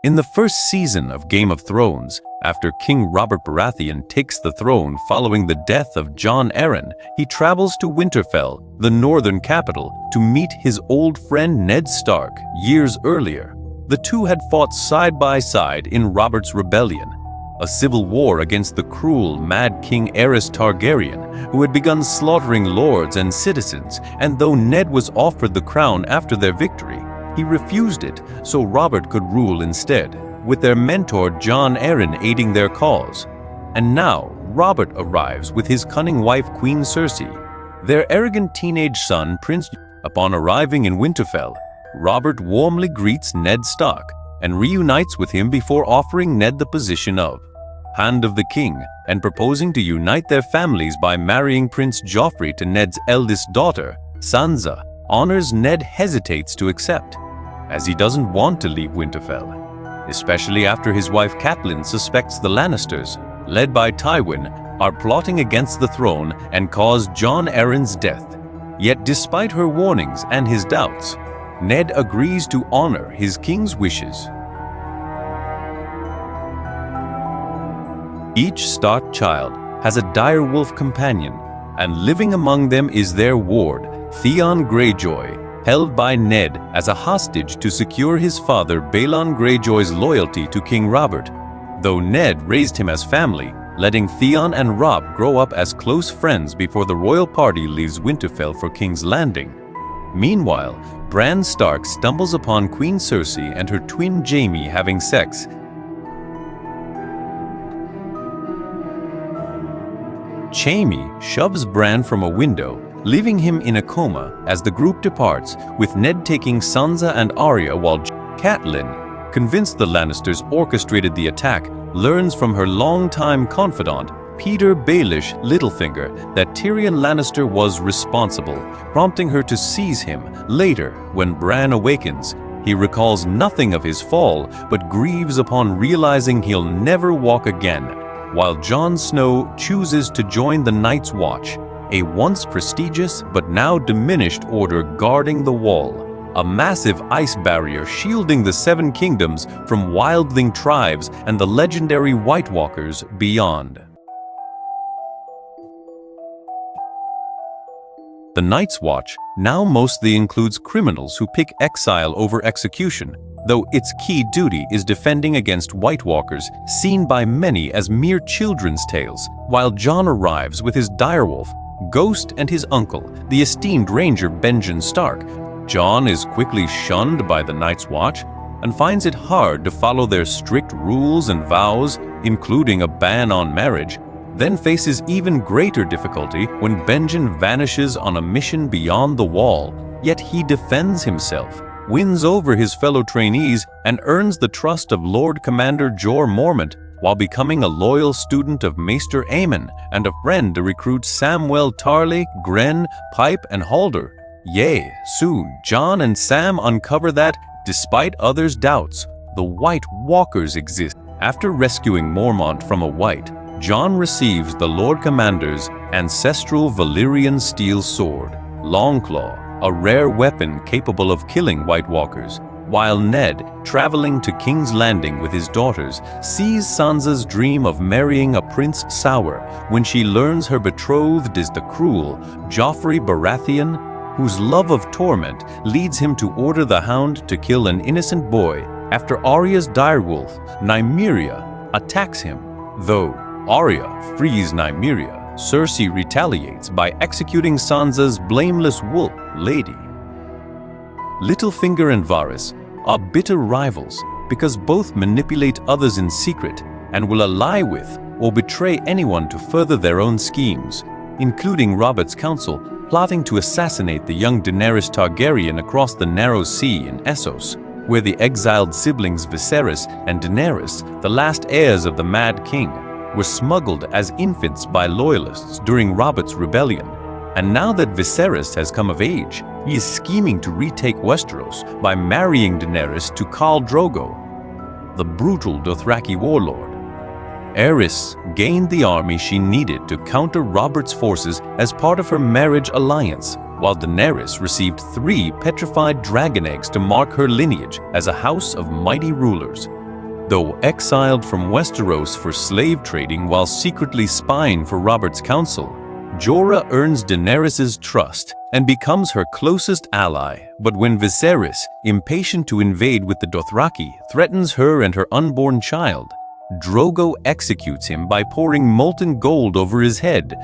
In the first season of Game of Thrones, after King Robert Baratheon takes the throne following the death of Jon Arryn, he travels to Winterfell, the northern capital, to meet his old friend Ned Stark years earlier. The two had fought side by side in Robert's Rebellion, a civil war against the cruel Mad King Aerys Targaryen, who had begun slaughtering lords and citizens, and though Ned was offered the crown after their victory, he refused it so Robert could rule instead, with their mentor Jon Arryn aiding their cause. And now Robert arrives with his cunning wife Queen Cersei. Their arrogant teenage son Prince. Upon arriving in Winterfell, Robert warmly greets Ned Stark and reunites with him before offering Ned the position of Hand of the King and proposing to unite their families by marrying Prince Joffrey to Ned's eldest daughter, Sansa. Honors Ned hesitates to accept, as he doesn't want to leave Winterfell, especially after his wife Catelyn suspects the Lannisters, led by Tywin, are plotting against the throne and cause Jon Arryn's death. Yet despite her warnings and his doubts, Ned agrees to honor his king's wishes. Each Stark child has a direwolf companion, and living among them is their ward, Theon Greyjoy, held by Ned as a hostage to secure his father Balon Greyjoy's loyalty to King Robert, though Ned raised him as family, letting Theon and Robb grow up as close friends before the royal party leaves Winterfell for King's Landing. Meanwhile, Bran Stark stumbles upon Queen Cersei and her twin Jaime having sex. Jaime shoves Bran from a window, leaving him in a coma as the group departs, with Ned taking Sansa and Arya while Catelyn, convinced the Lannisters orchestrated the attack, learns from her longtime confidant, Peter Baelish Littlefinger, that Tyrion Lannister was responsible, prompting her to seize him. Later, when Bran awakens, he recalls nothing of his fall, but grieves upon realizing he'll never walk again, while Jon Snow chooses to join the Night's Watch, a once prestigious but now diminished order guarding the Wall, a massive ice barrier shielding the Seven Kingdoms from wildling tribes and the legendary White Walkers beyond. The Night's Watch now mostly includes criminals who pick exile over execution, though its key duty is defending against White Walkers seen by many as mere children's tales. While Jon arrives with his direwolf, Ghost, and his uncle, the esteemed ranger Benjen Stark, Jon is quickly shunned by the Night's Watch and finds it hard to follow their strict rules and vows, including a ban on marriage, then faces even greater difficulty when Benjen vanishes on a mission beyond the Wall. Yet he defends himself, wins over his fellow trainees, and earns the trust of Lord Commander Jorah Mormont while becoming a loyal student of Maester Aemon and a friend to recruit Samwell Tarly, Grenn, Pipe, and Halder. Yea, soon Jon and Sam uncover that, despite others' doubts, the White Walkers exist. After rescuing Mormont from a White, Jon receives the Lord Commander's ancestral Valyrian steel sword, Longclaw, a rare weapon capable of killing White Walkers, while Ned, traveling to King's Landing with his daughters, sees Sansa's dream of marrying a Prince sour when she learns her betrothed is the cruel Joffrey Baratheon, whose love of torment leads him to order the Hound to kill an innocent boy after Arya's direwolf, Nymeria, attacks him. Though Arya frees Nymeria, Cersei retaliates by executing Sansa's blameless wolf lady. Littlefinger and Varys are bitter rivals because both manipulate others in secret and will ally with or betray anyone to further their own schemes, including Robert's council plotting to assassinate the young Daenerys Targaryen across the Narrow Sea in Essos, where the exiled siblings Viserys and Daenerys, the last heirs of the Mad King, were smuggled as infants by loyalists during Robert's rebellion. And now that Viserys has come of age, he is scheming to retake Westeros by marrying Daenerys to Khal Drogo, the brutal Dothraki warlord. Aerys gained the army she needed to counter Robert's forces as part of her marriage alliance, while Daenerys received 3 petrified dragon eggs to mark her lineage as a house of mighty rulers. Though exiled from Westeros for slave trading while secretly spying for Robert's council, Jorah earns Daenerys' trust and becomes her closest ally. But when Viserys, impatient to invade with the Dothraki, threatens her and her unborn child, Drogo executes him by pouring molten gold over his head.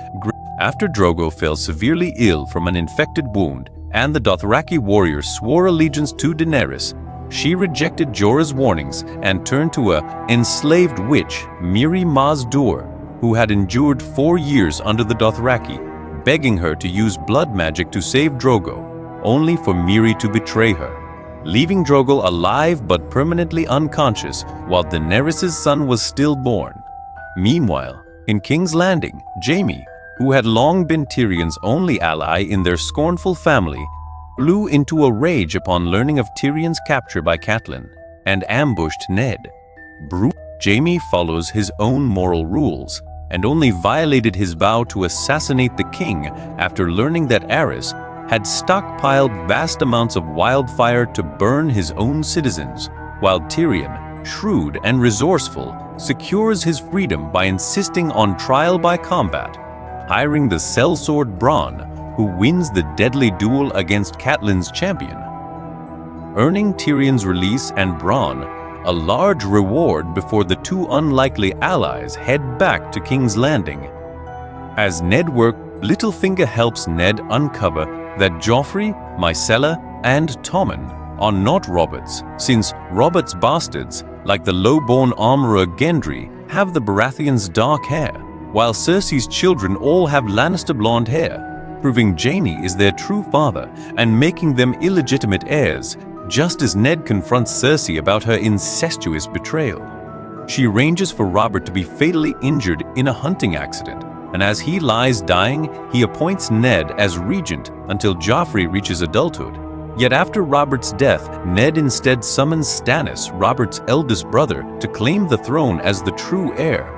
After Drogo fell severely ill from an infected wound, and the Dothraki warriors swore allegiance to Daenerys, she rejected Jorah's warnings and turned to a enslaved witch, Mirri Maz Duur, who had endured 4 years under the Dothraki, begging her to use blood magic to save Drogo, only for Mirri to betray her, leaving Drogo alive but permanently unconscious while Daenerys' son was stillborn. Meanwhile, in King's Landing, Jaime, who had long been Tyrion's only ally in their scornful family, flew into a rage upon learning of Tyrion's capture by Catelyn and ambushed Ned. Jaime follows his own moral rules and only violated his vow to assassinate the king after learning that Aerys had stockpiled vast amounts of wildfire to burn his own citizens, while Tyrion, shrewd and resourceful, secures his freedom by insisting on trial by combat, hiring the sellsword Bronn, who wins the deadly duel against Catelyn's champion. Earning Tyrion's release and Bronn a large reward before the two unlikely allies head back to King's Landing. As Ned works, Littlefinger helps Ned uncover that Joffrey, Myrcella, and Tommen are not Roberts, since Robert's bastards, like the low-born armorer Gendry, have the Baratheons' dark hair, while Cersei's children all have Lannister blonde hair, proving Jaime is their true father and making them illegitimate heirs, just as Ned confronts Cersei about her incestuous betrayal. She arranges for Robert to be fatally injured in a hunting accident, and as he lies dying, he appoints Ned as regent until Joffrey reaches adulthood. Yet after Robert's death, Ned instead summons Stannis, Robert's eldest brother, to claim the throne as the true heir.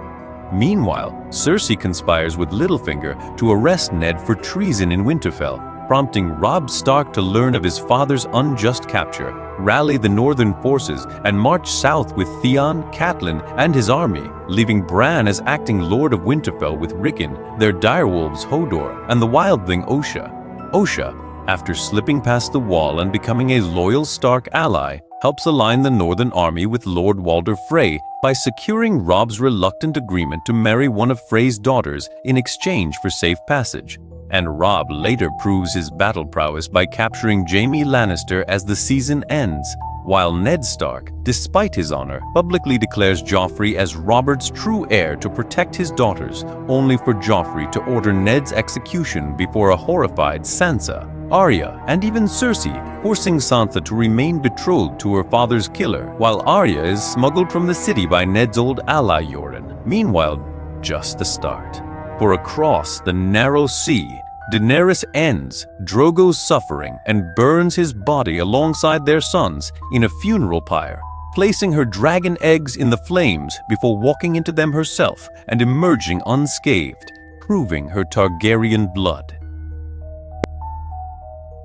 Meanwhile, Cersei conspires with Littlefinger to arrest Ned for treason in Winterfell, prompting Robb Stark to learn of his father's unjust capture, rally the northern forces, and march south with Theon, Catelyn, and his army, leaving Bran as acting Lord of Winterfell with Rickon, their direwolves Hodor, and the wildling Osha. Osha, after slipping past the wall and becoming a loyal Stark ally, helps align the northern army with Lord Walder Frey by securing Robb's reluctant agreement to marry one of Frey's daughters in exchange for safe passage. And Robb later proves his battle prowess by capturing Jaime Lannister as the season ends, while Ned Stark, despite his honor, publicly declares Joffrey as Robert's true heir to protect his daughters, only for Joffrey to order Ned's execution before a horrified Sansa, Arya, and even Cersei, forcing Sansa to remain betrothed to her father's killer, while Arya is smuggled from the city by Ned's old ally Yoren. Meanwhile, just the start. For across the narrow sea, Daenerys ends Drogo's suffering and burns his body alongside their sons in a funeral pyre, placing her dragon eggs in the flames before walking into them herself and emerging unscathed, proving her Targaryen blood.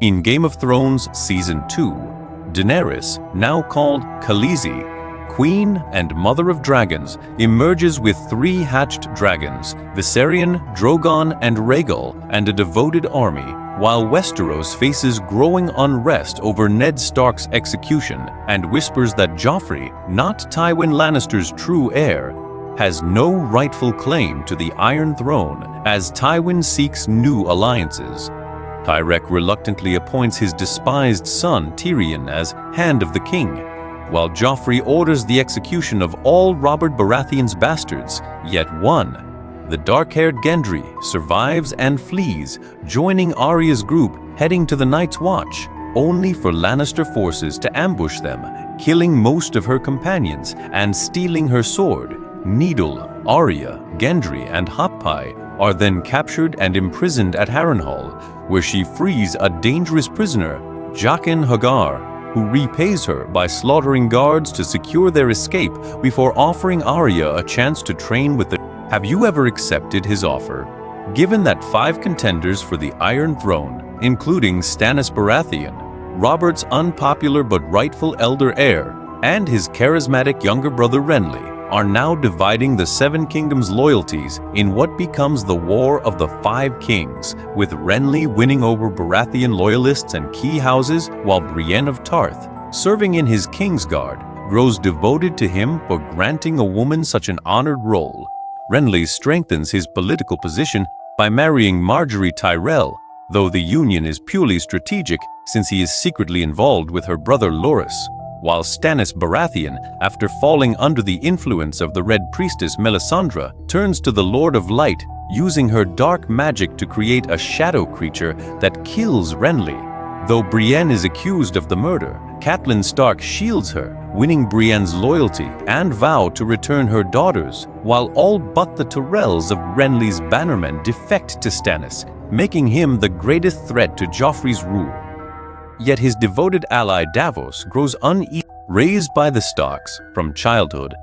In Game of Thrones Season 2, Daenerys, now called Khaleesi, Queen and Mother of Dragons, emerges with 3 hatched dragons, Viserion, Drogon, and Rhaegal, and a devoted army, while Westeros faces growing unrest over Ned Stark's execution and whispers that Joffrey, not Tywin Lannister's true heir, has no rightful claim to the Iron Throne as Tywin seeks new alliances. Tyrek reluctantly appoints his despised son Tyrion as Hand of the King, while Joffrey orders the execution of all Robert Baratheon's bastards, yet one, the dark-haired Gendry, survives and flees, joining Arya's group heading to the Night's Watch, only for Lannister forces to ambush them, killing most of her companions and stealing her sword. Needle, Arya, Gendry, and Hotpie are then captured and imprisoned at Harrenhal, where she frees a dangerous prisoner, Jaqen H'ghar, who repays her by slaughtering guards to secure their escape before offering Arya a chance to train with the... Have you ever accepted his offer? Given that 5 contenders for the Iron Throne, including Stannis Baratheon, Robert's unpopular but rightful elder heir, and his charismatic younger brother Renly are now dividing the Seven Kingdoms' loyalties in what becomes the War of the Five Kings, with Renly winning over Baratheon loyalists and key houses, while Brienne of Tarth, serving in his Kingsguard, grows devoted to him for granting a woman such an honored role. Renly strengthens his political position by marrying Margaery Tyrell, though the union is purely strategic since he is secretly involved with her brother Loras, while Stannis Baratheon, after falling under the influence of the Red Priestess Melisandre, turns to the Lord of Light, using her dark magic to create a shadow creature that kills Renly. Though Brienne is accused of the murder, Catelyn Stark shields her, winning Brienne's loyalty and vow to return her daughters, while all but the Tyrells of Renly's bannermen defect to Stannis, making him the greatest threat to Joffrey's rule. Yet his devoted ally Davos grows uneasy. Raised by the Starks from childhood,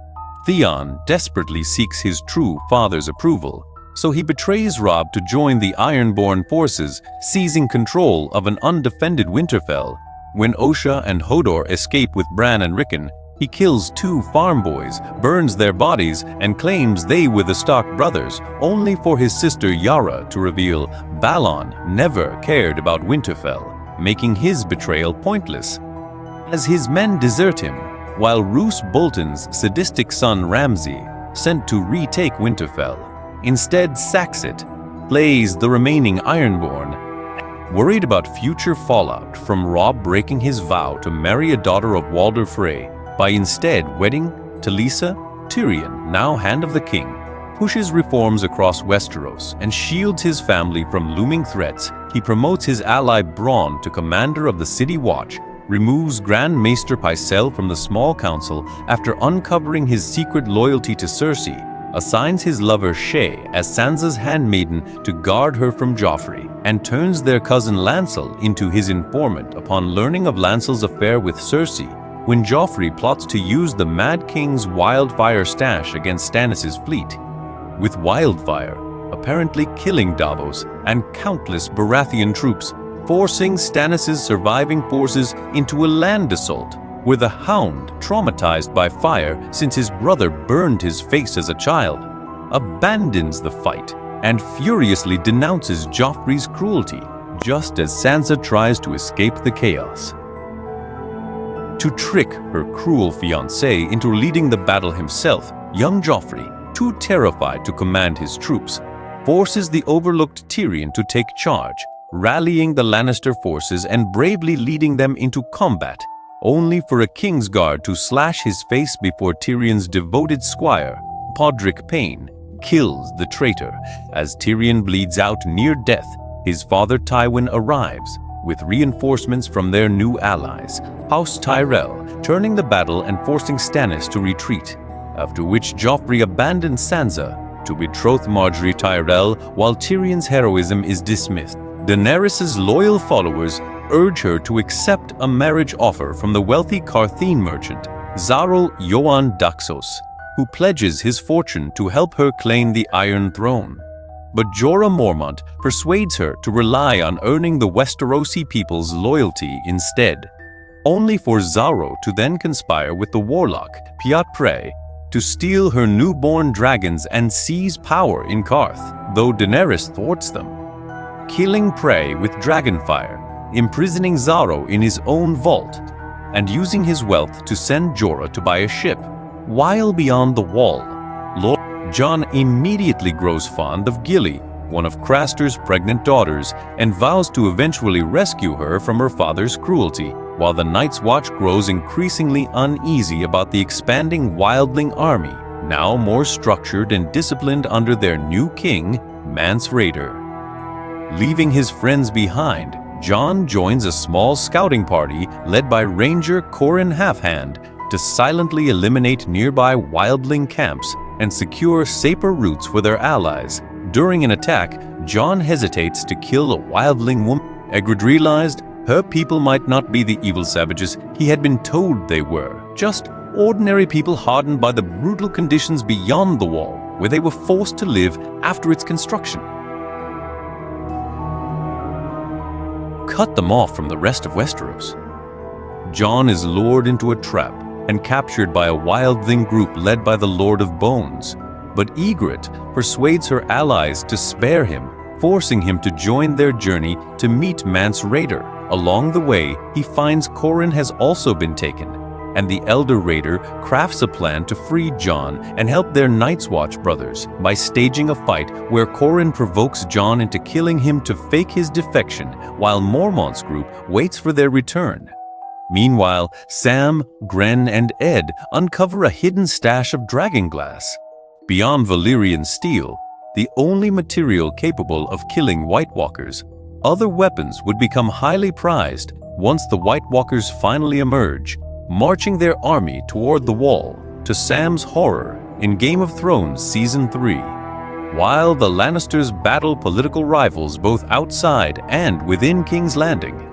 Theon desperately seeks his true father's approval, so he betrays Robb to join the Ironborn forces, seizing control of an undefended Winterfell. When Osha and Hodor escape with Bran and Rickon, he kills 2 farm boys, burns their bodies, and claims they were the Stark brothers, only for his sister Yara to reveal Balon never cared about Winterfell, making his betrayal pointless. As his men desert him, while Roose Bolton's sadistic son Ramsay, sent to retake Winterfell, instead sacks it, plays the remaining Ironborn. Worried about future fallout from Robb breaking his vow to marry a daughter of Walder Frey by instead wedding Talisa, Tyrion, now Hand of the King, pushes reforms across Westeros and shields his family from looming threats. He promotes his ally Bronn to commander of the City Watch, removes Grand Maester Pycelle from the Small Council after uncovering his secret loyalty to Cersei, assigns his lover Shae as Sansa's handmaiden to guard her from Joffrey, and turns their cousin Lancel into his informant upon learning of Lancel's affair with Cersei, when Joffrey plots to use the Mad King's wildfire stash against Stannis' fleet, with wildfire apparently killing Davos and countless Baratheon troops, forcing Stannis' surviving forces into a land assault, where the Hound, traumatized by fire since his brother burned his face as a child, abandons the fight and furiously denounces Joffrey's cruelty, just as Sansa tries to escape the chaos. To trick her cruel fiancé into leading the battle himself, young Joffrey, too terrified to command his troops, forces the overlooked Tyrion to take charge, rallying the Lannister forces and bravely leading them into combat, only for a Kingsguard to slash his face before Tyrion's devoted squire, Podrick Payne, kills the traitor. As Tyrion bleeds out near death, his father Tywin arrives, with reinforcements from their new allies, House Tyrell, turning the battle and forcing Stannis to retreat, after which Joffrey abandons Sansa to betroth Margaery Tyrell while Tyrion's heroism is dismissed. Daenerys' loyal followers urge her to accept a marriage offer from the wealthy Carthene merchant, Zarel Yoan Daxos, who pledges his fortune to help her claim the Iron Throne. But Jorah Mormont persuades her to rely on earning the Westerosi people's loyalty instead, only for Xaro to then conspire with the warlock Pyat Prey to steal her newborn dragons and seize power in Qarth, though Daenerys thwarts them, killing Prey with dragonfire, imprisoning Xaro in his own vault, and using his wealth to send Jorah to buy a ship. While beyond the wall, Lord Jon immediately grows fond of Gilly, one of Craster's pregnant daughters, and vows to eventually rescue her from her father's cruelty, while the Night's Watch grows increasingly uneasy about the expanding wildling army, now more structured and disciplined under their new king, Mance Rayder. Leaving his friends behind, Jon joins a small scouting party led by Ranger Corin Halfhand to silently eliminate nearby wildling camps and secure safer routes for their allies. During an attack, Jon hesitates to kill a wildling woman. Ygritte realized her people might not be the evil savages he had been told they were, just ordinary people hardened by the brutal conditions beyond the wall, where they were forced to live after its construction. Cut them off from the rest of Westeros. Jon is lured into a trap and captured by a wildling group led by the Lord of Bones. But Ygritte persuades her allies to spare him, forcing him to join their journey to meet Mance Rayder. Along the way, he finds Qhorin has also been taken, and the Elder Raider crafts a plan to free Jon and help their Night's Watch brothers by staging a fight where Qhorin provokes Jon into killing him to fake his defection, while Mormont's group waits for their return. Meanwhile, Sam, Grenn, and Ed uncover a hidden stash of dragonglass. Beyond Valyrian steel, the only material capable of killing White Walkers, other weapons would become highly prized once the White Walkers finally emerge, marching their army toward the Wall, to Sam's horror in Game of Thrones Season 3. While the Lannisters battle political rivals both outside and within King's Landing,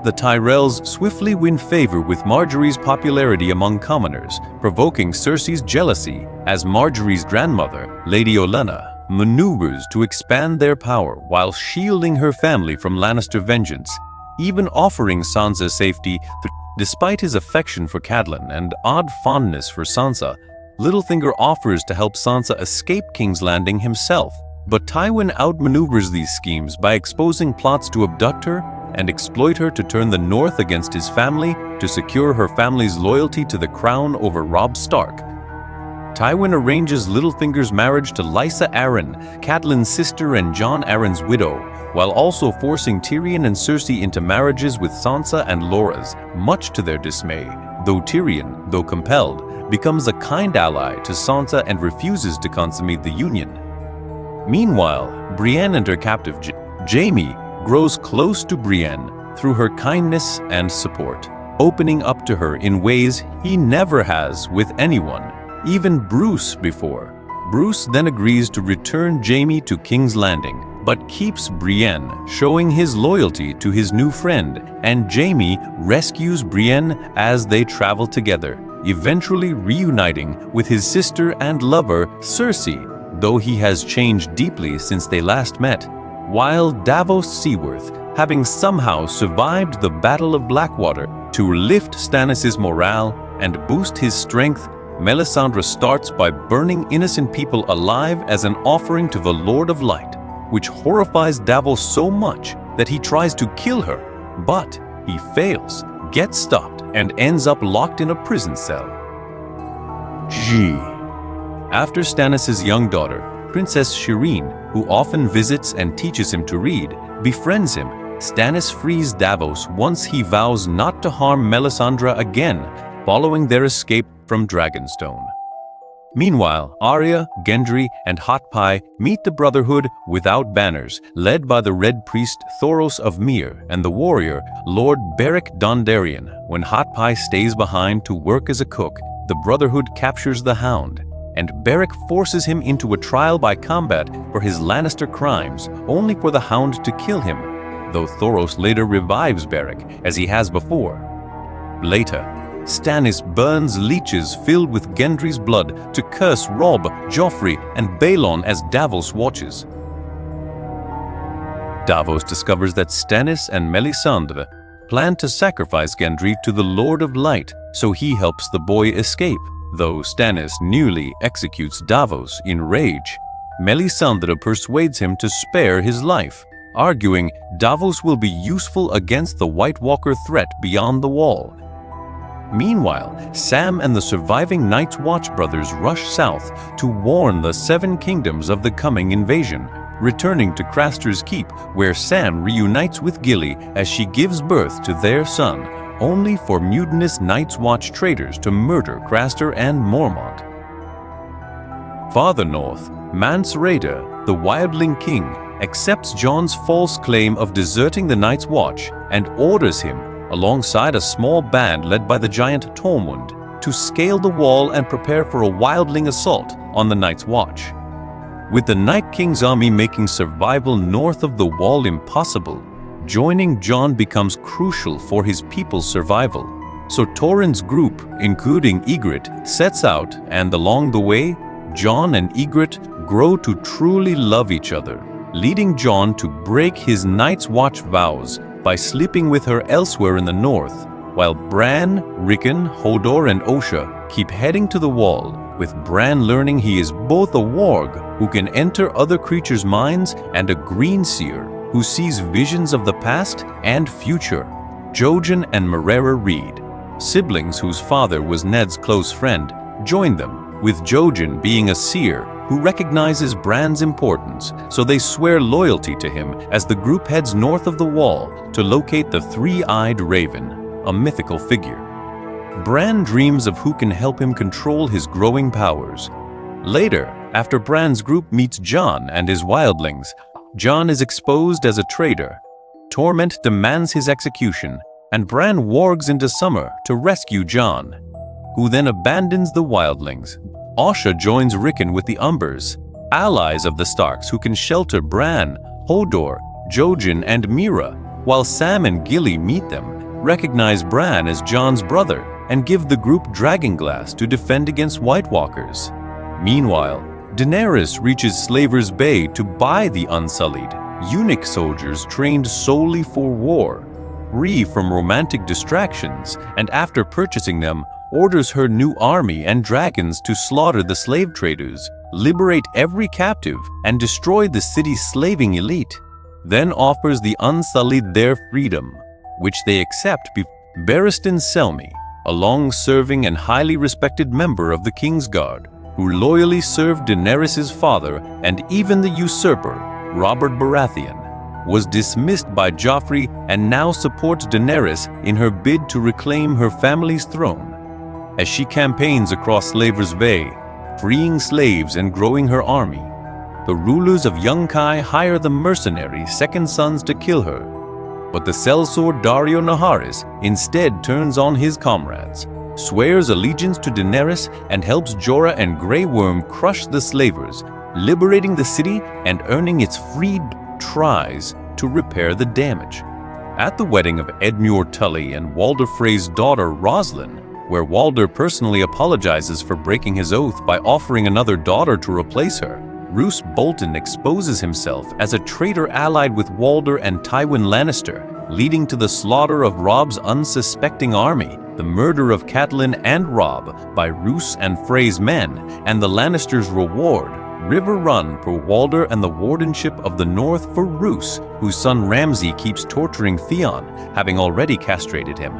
the Tyrells swiftly win favor with Marjorie's popularity among commoners, provoking Cersei's jealousy as Marjorie's grandmother, Lady Olenna, maneuvers to expand their power while shielding her family from Lannister vengeance, even offering Sansa safety. Despite his affection for Catelyn and odd fondness for Sansa, Littlefinger offers to help Sansa escape King's Landing himself, but Tywin outmaneuvers these schemes by exposing plots to abduct her and exploit her to turn the North against his family to secure her family's loyalty to the crown over Robb Stark. Tywin arranges Littlefinger's marriage to Lysa Arryn, Catelyn's sister and Jon Arryn's widow, while also forcing Tyrion and Cersei into marriages with Sansa and Loras, much to their dismay, though Tyrion, though compelled, becomes a kind ally to Sansa and refuses to consummate the union. Meanwhile, Brienne and her captive Jaime grows close to Brienne through her kindness and support, opening up to her in ways he never has with anyone, even Bruce before. Bruce then agrees to return Jaime to King's Landing, but keeps Brienne, showing his loyalty to his new friend, and Jaime rescues Brienne as they travel together, eventually reuniting with his sister and lover Cersei, though he has changed deeply since they last met. While Davos Seaworth, having somehow survived the Battle of Blackwater to lift Stannis' morale and boost his strength, Melisandre starts by burning innocent people alive as an offering to the Lord of Light, which horrifies Davos so much that he tries to kill her, but he fails, gets stopped, and ends up locked in a prison cell. After Stannis' young daughter, Princess Shireen, who often visits and teaches him to read, befriends him, Stannis frees Davos once he vows not to harm Melisandre again, following their escape from Dragonstone. Meanwhile, Arya, Gendry, and Hot Pie meet the Brotherhood without banners, led by the Red Priest Thoros of Myr and the warrior Lord Beric Dondarrion. When Hot Pie stays behind to work as a cook, the Brotherhood captures the Hound, and Beric forces him into a trial by combat for his Lannister crimes, only for the Hound to kill him, though Thoros later revives Beric, as he has before. Later, Stannis burns leeches filled with Gendry's blood to curse Robb, Joffrey, and Baelon as Davos watches. Davos discovers that Stannis and Melisandre plan to sacrifice Gendry to the Lord of Light, so he helps the boy escape. Though Stannis newly executes Davos in rage, Melisandre persuades him to spare his life, arguing Davos will be useful against the White Walker threat beyond the Wall. Meanwhile, Sam and the surviving Night's Watch brothers rush south to warn the Seven Kingdoms of the coming invasion, returning to Craster's Keep, where Sam reunites with Gilly as she gives birth to their son, only for mutinous Night's Watch traitors to murder Craster and Mormont. Farther north, Mance Rayder, the Wildling King, accepts Jon's false claim of deserting the Night's Watch and orders him, alongside a small band led by the giant Tormund, to scale the wall and prepare for a wildling assault on the Night's Watch. With the Night King's army making survival north of the wall impossible, joining Jon becomes crucial for his people's survival. So Torrhen's group, including Ygritte, sets out, and along the way, Jon and Ygritte grow to truly love each other, leading Jon to break his Night's Watch vows by sleeping with her elsewhere in the north, while Bran, Rickon, Hodor, and Osha keep heading to the Wall, with Bran learning he is both a warg who can enter other creatures' minds and a green seer who sees visions of the past and future. Jojen and Marera Reed, siblings whose father was Ned's close friend, join them, with Jojen being a seer who recognizes Bran's importance, so they swear loyalty to him as the group heads north of the Wall to locate the three-eyed raven, a mythical figure. Bran dreams of who can help him control his growing powers. Later, after Bran's group meets Jon and his wildlings, Jon is exposed as a traitor. Torment demands his execution, and Bran wargs into Summer to rescue Jon, who then abandons the wildlings. Osha joins Rickon with the Umbers, allies of the Starks who can shelter Bran, Hodor, Jojen, and Meera, while Sam and Gilly meet them, recognize Bran as Jon's brother, and give the group Dragonglass to defend against White Walkers. Meanwhile, Daenerys reaches Slaver's Bay to buy the Unsullied, eunuch soldiers trained solely for war, free from romantic distractions, and after purchasing them, orders her new army and dragons to slaughter the slave traders, liberate every captive, and destroy the city's slaving elite, then offers the Unsullied their freedom, which they accept before Barristan Selmy, a long-serving and highly respected member of the King's Guard, who loyally served Daenerys' father and even the usurper, Robert Baratheon, was dismissed by Joffrey and now supports Daenerys in her bid to reclaim her family's throne. As she campaigns across Slaver's Bay, freeing slaves and growing her army, the rulers of Yunkai hire the mercenary Second Sons to kill her. But the sellsword Dario Naharis instead turns on his comrades, swears allegiance to Daenerys, and helps Jorah and Grey Worm crush the slavers, liberating the city and earning its freed tries to repair the damage. At the wedding of Edmure Tully and Walder Frey's daughter Roslyn, where Walder personally apologizes for breaking his oath by offering another daughter to replace her, Roose Bolton exposes himself as a traitor allied with Walder and Tywin Lannister, leading to the slaughter of Robb's unsuspecting army, the murder of Catelyn and Robb by Roose and Frey's men, and the Lannisters' reward, River Run for Walder and the Wardenship of the North for Roose, whose son Ramsay keeps torturing Theon, having already castrated him.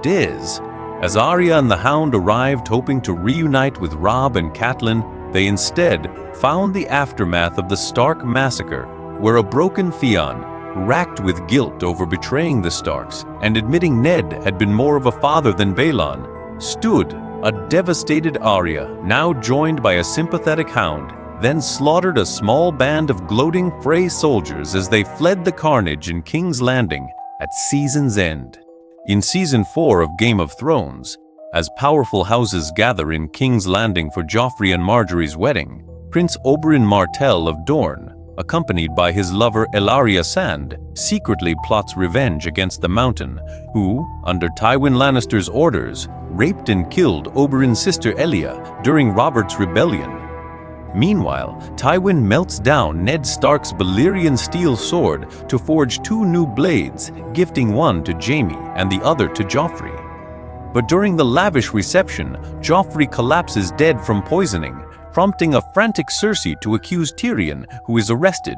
Diz. As Arya and the Hound arrived hoping to reunite with Robb and Catelyn, they instead found the aftermath of the Stark massacre, where a broken Theon, racked with guilt over betraying the Starks and admitting Ned had been more of a father than Balon, stood a devastated Arya, now joined by a sympathetic Hound, then slaughtered a small band of gloating Frey soldiers as they fled the carnage in King's Landing at season's end. In Season 4 of Game of Thrones, as powerful houses gather in King's Landing for Joffrey and Marjorie's wedding, Prince Oberyn Martell of Dorne, accompanied by his lover Ellaria Sand, secretly plots revenge against the Mountain, who, under Tywin Lannister's orders, raped and killed Oberyn's sister Elia during Robert's rebellion. Meanwhile, Tywin melts down Ned Stark's Valyrian steel sword to forge two new blades, gifting one to Jaime and the other to Joffrey. But during the lavish reception, Joffrey collapses dead from poisoning, prompting a frantic Cersei to accuse Tyrion, who is arrested.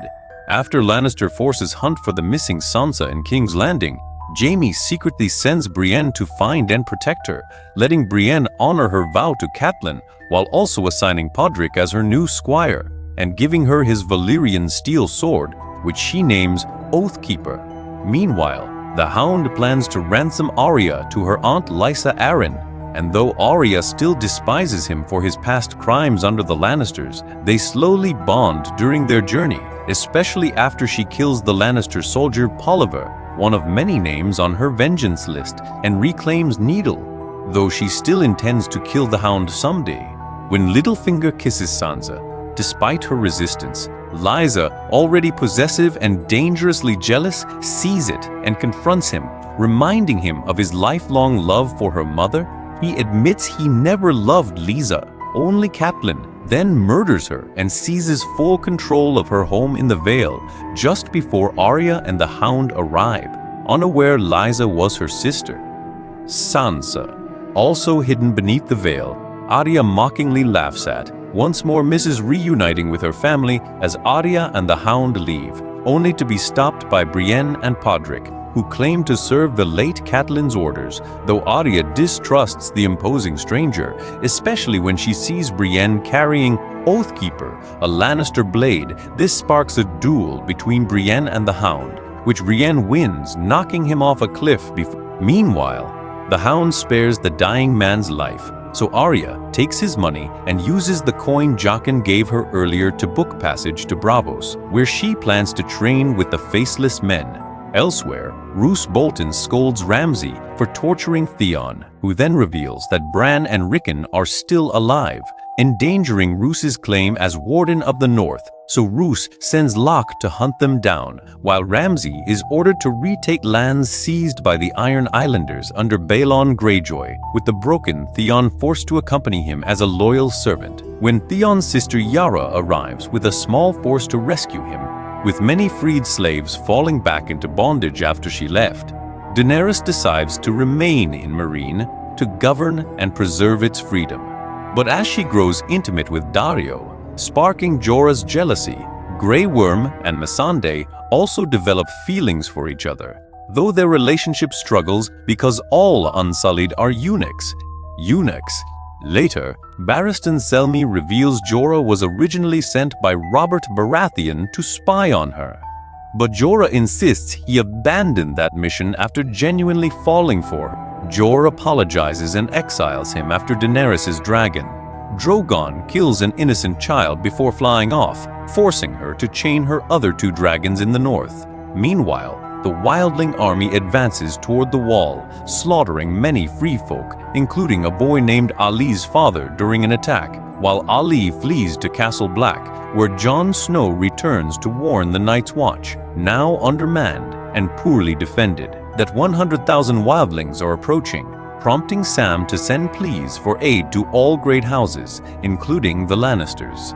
After Lannister forces hunt for the missing Sansa in King's Landing, Jaime secretly sends Brienne to find and protect her, letting Brienne honor her vow to Catelyn, while also assigning Podrick as her new squire, and giving her his Valyrian steel sword, which she names Oathkeeper. Meanwhile, the Hound plans to ransom Arya to her aunt Lysa Arryn, and though Arya still despises him for his past crimes under the Lannisters, they slowly bond during their journey, especially after she kills the Lannister soldier Polliver, one of many names on her vengeance list, and reclaims Needle, though she still intends to kill the Hound someday. When Littlefinger kisses Sansa, despite her resistance, Lysa, already possessive and dangerously jealous, sees it and confronts him, reminding him of his lifelong love for her mother. He admits he never loved Lysa, only Catelyn, then murders her and seizes full control of her home in the Vale just before Arya and the Hound arrive, unaware Lysa was her sister. Sansa. Also hidden beneath the veil, Arya mockingly laughs at, once more misses reuniting with her family as Arya and the Hound leave, only to be stopped by Brienne and Podrick, who claim to serve the late Catelyn's orders, though Arya distrusts the imposing stranger, especially when she sees Brienne carrying Oathkeeper, a Lannister blade. This sparks a duel between Brienne and the Hound, which Brienne wins, knocking him off a cliff before. Meanwhile, the Hound spares the dying man's life, so Arya takes his money and uses the coin Jaqen gave her earlier to book passage to Braavos, where she plans to train with the Faceless Men. Elsewhere, Roose Bolton scolds Ramsay for torturing Theon, who then reveals that Bran and Rickon are still alive, endangering Roose's claim as Warden of the North, so Roose sends Locke to hunt them down, while Ramsay is ordered to retake lands seized by the Iron Islanders under Balon Greyjoy, with the broken Theon forced to accompany him as a loyal servant. When Theon's sister Yara arrives with a small force to rescue him, with many freed slaves falling back into bondage after she left, Daenerys decides to remain in Meereen to govern and preserve its freedom. But as she grows intimate with Daario, sparking Jorah's jealousy, Grey Worm and Missandei also develop feelings for each other, though their relationship struggles because all Unsullied are eunuchs. Later, Barristan Selmy reveals Jorah was originally sent by Robert Baratheon to spy on her. But Jorah insists he abandoned that mission after genuinely falling for her. Jorah apologizes and exiles him after Daenerys' dragon. Drogon kills an innocent child before flying off, forcing her to chain her other 2 dragons in the north. Meanwhile, the wildling army advances toward the wall, slaughtering many free folk, including a boy named Ali's father during an attack, while Ali flees to Castle Black, where Jon Snow returns to warn the Night's Watch, now undermanned and poorly defended, that 100,000 wildlings are approaching, prompting Sam to send pleas for aid to all great houses, including the Lannisters.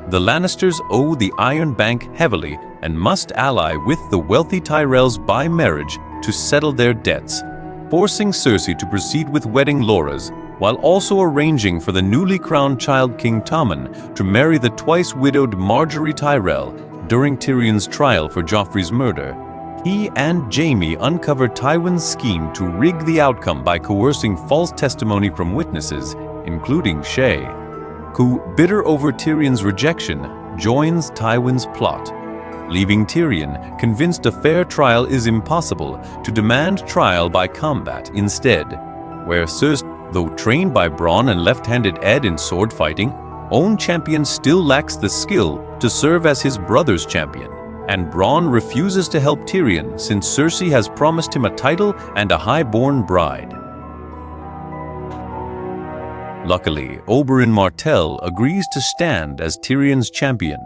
The Lannisters owe the Iron Bank heavily and must ally with the wealthy Tyrells by marriage to settle their debts, forcing Cersei to proceed with wedding Loras, while also arranging for the newly crowned child King Tommen to marry the twice-widowed Marjorie Tyrell during Tyrion's trial for Joffrey's murder. He and Jaime uncover Tywin's scheme to rig the outcome by coercing false testimony from witnesses, including Shae, who, bitter over Tyrion's rejection, joins Tywin's plot, leaving Tyrion convinced a fair trial is impossible to demand trial by combat instead, where Cersei, though trained by Bronn and left-handed Ed in sword fighting, own champion still lacks the skill to serve as his brother's champion, and Bronn refuses to help Tyrion since Cersei has promised him a title and a high-born bride. Luckily, Oberyn Martell agrees to stand as Tyrion's champion,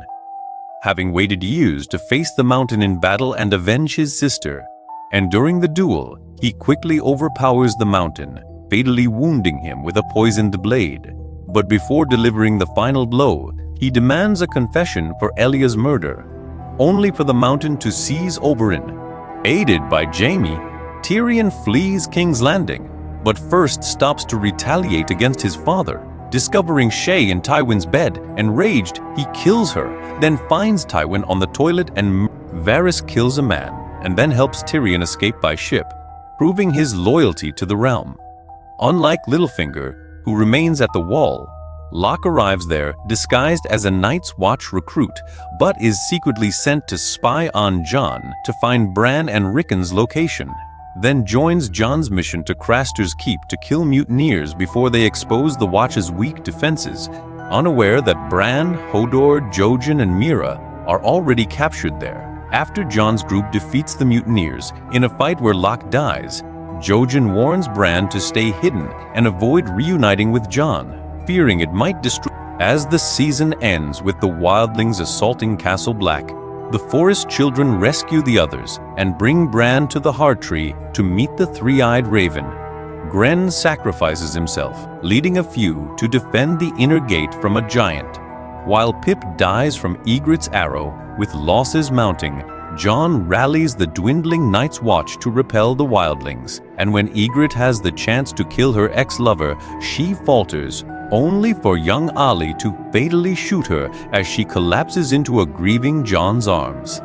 having waited years to face the Mountain in battle and avenge his sister, and during the duel, he quickly overpowers the Mountain, fatally wounding him with a poisoned blade. But before delivering the final blow, he demands a confession for Elya's murder, only for the Mountain to seize Oberyn. Aided by Jaime, Tyrion flees King's Landing, but first stops to retaliate against his father, discovering Shae in Tywin's bed. Enraged, he kills her, then finds Tywin on the toilet and Varys kills a man, and then helps Tyrion escape by ship, proving his loyalty to the realm. Unlike Littlefinger, who remains at the Wall, Locke arrives there disguised as a Night's Watch recruit, but is secretly sent to spy on Jon to find Bran and Rickon's location, then joins Jon's mission to Craster's Keep to kill mutineers before they expose the Watch's weak defenses, unaware that Bran, Hodor, Jojen, and Meera are already captured there. After Jon's group defeats the mutineers in a fight where Locke dies, Jojen warns Bran to stay hidden and avoid reuniting with Jon, fearing it might destroy. As the season ends with the wildlings assaulting Castle Black, the Forest Children rescue the others and bring Bran to the Heart Tree to meet the Three-Eyed Raven. Grenn sacrifices himself, leading a few to defend the inner gate from a giant. While Pip dies from Ygritte's arrow, with losses mounting, Jon rallies the dwindling Night's Watch to repel the wildlings, and when Ygritte has the chance to kill her ex-lover, she falters, only for young Ali to fatally shoot her as she collapses into a grieving Jon's arms.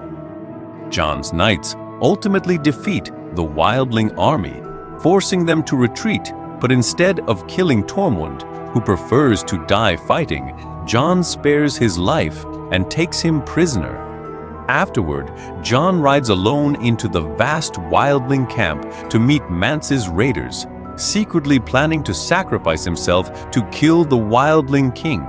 Jon's knights ultimately defeat the wildling army, forcing them to retreat, but instead of killing Tormund, who prefers to die fighting, Jon spares his life and takes him prisoner. Afterward, Jon rides alone into the vast wildling camp to meet Mance's raiders, secretly planning to sacrifice himself to kill the wildling king,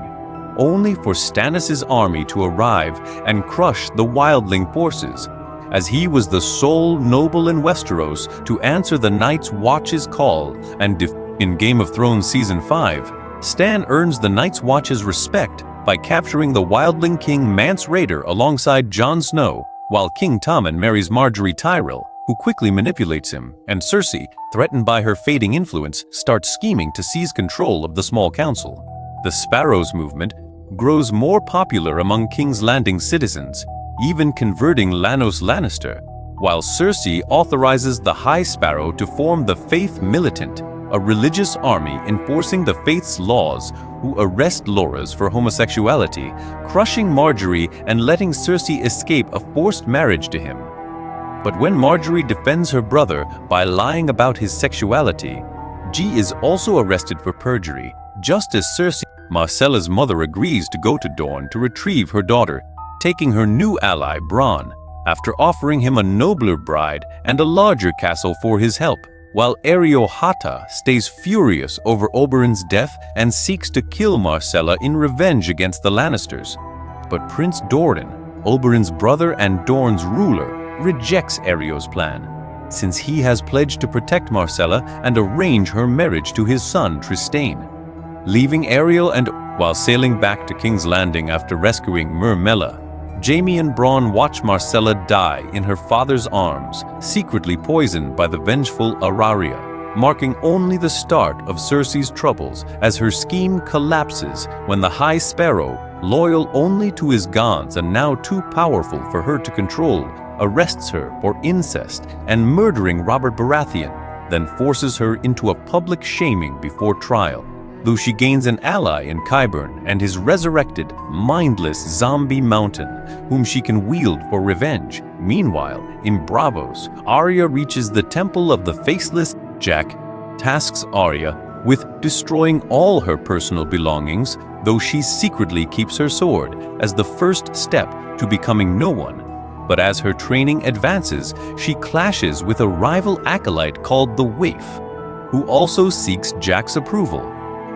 only for Stannis' army to arrive and crush the wildling forces, as he was the sole noble in Westeros to answer the Night's Watch's call. And in Game of Thrones Season 5, Stan earns the Night's Watch's respect by capturing the wildling king Mance Rayder alongside Jon Snow, while King Tommen marries Marjorie Tyrell, who quickly manipulates him, and Cersei, threatened by her fading influence, starts scheming to seize control of the small council. The Sparrows movement grows more popular among King's Landing citizens, even converting Lanos Lannister, while Cersei authorizes the High Sparrow to form the Faith Militant, a religious army enforcing the faith's laws, who arrest Loras for homosexuality, crushing Marjorie and letting Cersei escape a forced marriage to him. But when Marjorie defends her brother by lying about his sexuality, G is also arrested for perjury, just as Cersei. Marcella's mother agrees to go to Dorne to retrieve her daughter, taking her new ally Bronn, after offering him a nobler bride and a larger castle for his help, while Ariohata stays furious over Oberyn's death and seeks to kill Marcella in revenge against the Lannisters. But Prince Doran, Oberyn's brother and Dorne's ruler, rejects Ario's plan, since he has pledged to protect Marcella and arrange her marriage to his son Trystane. Leaving Ariel and while sailing back to King's Landing after rescuing Myrmella, Jaime and Bronn watch Marcella die in her father's arms, secretly poisoned by the vengeful Araria, marking only the start of Cersei's troubles as her scheme collapses when the High Sparrow, loyal only to his gods and now too powerful for her to control, arrests her for incest and murdering Robert Baratheon, then forces her into a public shaming before trial, though she gains an ally in Qyburn and his resurrected, mindless zombie mountain, whom she can wield for revenge. Meanwhile, in Braavos, Arya reaches the Temple of the Faceless. Jack tasks Arya with destroying all her personal belongings, though she secretly keeps her sword as the first step to becoming no one. But as her training advances, she clashes with a rival acolyte called the Waif, who also seeks Jack's approval,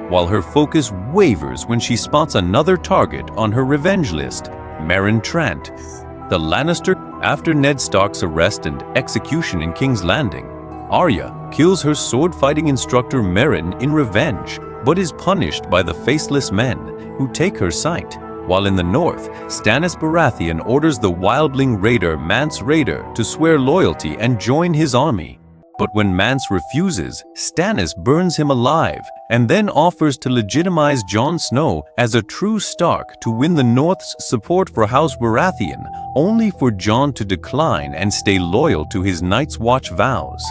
while her focus wavers when she spots another target on her revenge list, Meryn Trant, the Lannister. After Ned Stark's arrest and execution in King's Landing, Arya kills her sword-fighting instructor Meryn in revenge, but is punished by the Faceless Men, who take her side. While in the north, Stannis Baratheon orders the wildling raider Mance Rayder to swear loyalty and join his army. But when Mance refuses, Stannis burns him alive and then offers to legitimize Jon Snow as a true Stark to win the North's support for House Baratheon, only for Jon to decline and stay loyal to his Night's Watch vows.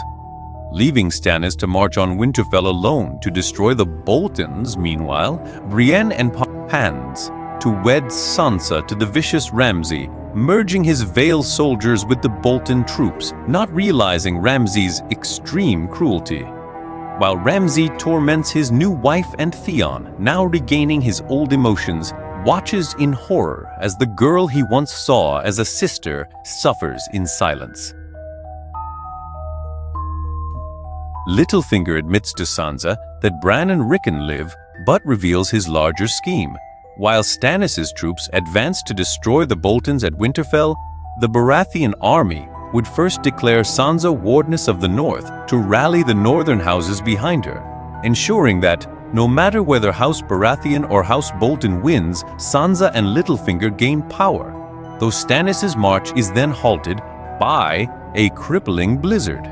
Leaving Stannis to march on Winterfell alone to destroy the Boltons, meanwhile, Brienne and plans to wed Sansa to the vicious Ramsay, merging his Vale soldiers with the Bolton troops, not realizing Ramsay's extreme cruelty. While Ramsay torments his new wife and Theon, now regaining his old emotions, watches in horror as the girl he once saw as a sister suffers in silence. Littlefinger admits to Sansa that Bran and Rickon live, but reveals his larger scheme. While Stannis' troops advance to destroy the Boltons at Winterfell, the Baratheon army would first declare Sansa Wardess of the North to rally the northern houses behind her, ensuring that, no matter whether House Baratheon or House Bolton wins, Sansa and Littlefinger gain power, though Stannis' march is then halted by a crippling blizzard.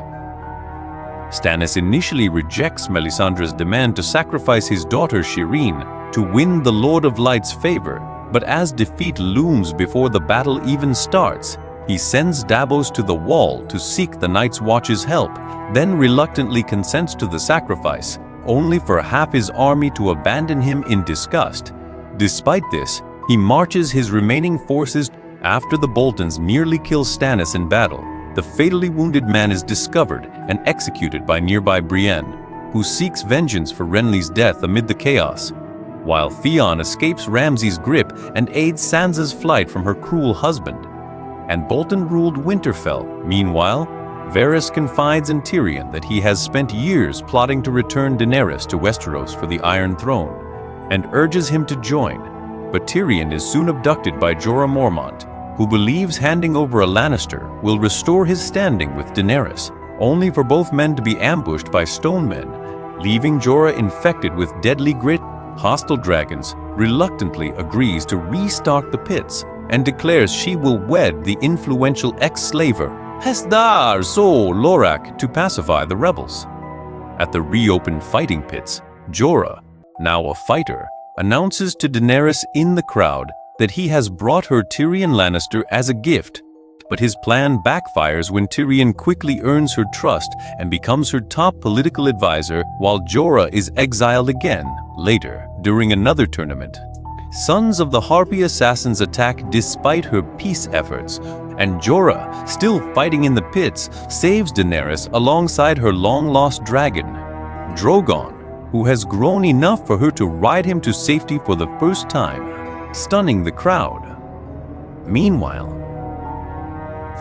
Stannis initially rejects Melisandre's demand to sacrifice his daughter Shireen to win the Lord of Light's favor, but as defeat looms before the battle even starts, He sends Davos to the wall to seek the Night's Watch's help, then reluctantly consents to the sacrifice, only for half his army to abandon him in disgust. Despite this, he marches his remaining forces. After the Boltons nearly kill Stannis in battle, the fatally wounded man is discovered and executed by nearby Brienne, who seeks vengeance for Renly's death amid the chaos, while Theon escapes Ramsay's grip and aids Sansa's flight from her cruel husband. And Bolton-ruled Winterfell, meanwhile, Varys confides in Tyrion that he has spent years plotting to return Daenerys to Westeros for the Iron Throne, and urges him to join. But Tyrion is soon abducted by Jorah Mormont, who believes handing over a Lannister will restore his standing with Daenerys, only for both men to be ambushed by stone men, leaving Jorah infected with deadly grit. Hostile Dragons reluctantly agrees to restock the pits and declares she will wed the influential ex-slaver Hesdar so Lorak to pacify the rebels. At the reopened fighting pits, Jorah, now a fighter, announces to Daenerys in the crowd that he has brought her Tyrion Lannister as a gift, but his plan backfires when Tyrion quickly earns her trust and becomes her top political advisor, while Jorah is exiled again later during another tournament. Sons of the Harpy assassins attack despite her peace efforts, and Jorah, still fighting in the pits, saves Daenerys alongside her long-lost dragon, Drogon, who has grown enough for her to ride him to safety for the first time, stunning the crowd. Meanwhile,